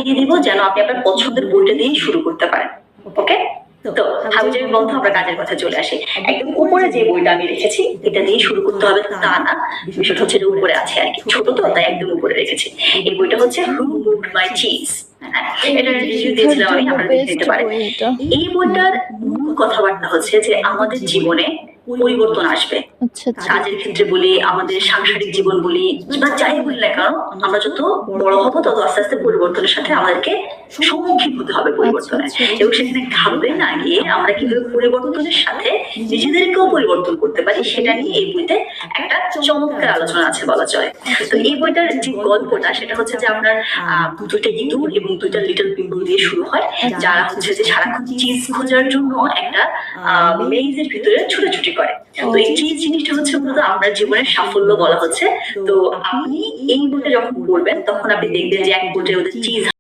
দিয়ে দিব যেন আপনি আপনার পছন্দের বইটা দিয়েই শুরু করতে পারেন। ওকে, তো হাবিজাবি বন্ধ, আমরা কাজের কথা চলে আসি। একদম উপরে যে বইটা আমি রেখেছি এটা দিয়ে শুরু করতে হবে তা না, বিষয়টা হচ্ছে যে উপরে আছে আর কি, ছোট তো তাই একদম উপরে রেখেছি। এই বইটা হচ্ছে হু মুভড মাই চিজ। এটা রিভিউ দিয়েছিলাম আমি, আপনারা দেখে নিতে পারেন। এই বইটার মূল কথাবার্তা হচ্ছে যে আমাদের জীবনে পরিবর্তন আসবে। কাজের ক্ষেত্রে বলি, আমাদের সাংসারিক জীবন বলি, বা যাই বলি না কেন, আমরা যত বড় হবো তত আস্তে আস্তে পরিবর্তনের সাথে আমাদেরকে সম্মুখীন হতে হবে পরিবর্তনের, এবং সেখানে ঘাবড়ে না গিয়ে আমরা কিভাবে পরিবর্তনের সাথে নিজেদেরকেও পরিবর্তন করতে পারি সেটা নিয়ে এই বইতে একটা চমৎকার আলোচনা আছে বলা চলে। তো এই বইটার যে গল্পটা সেটা হচ্ছে যে আপনার দুইটা ইঁদুর এবং দুইটা লিটল পিম্পল দিয়ে শুরু হয়, যারা হচ্ছে যে সারাক্ষণ চিজ খোঁজার জন্য একটা মেইজের ভিতরে ছুটাছুটি করে। তো এই চিজ জিনিসটা হচ্ছে মূলত আপনার জীবনের সাফল্য বলা হচ্ছে। তো আপনি এই বইটা যখন পড়বেন তখন আপনি দেখবেন যে এক পর্যায়ে ওদের চিজ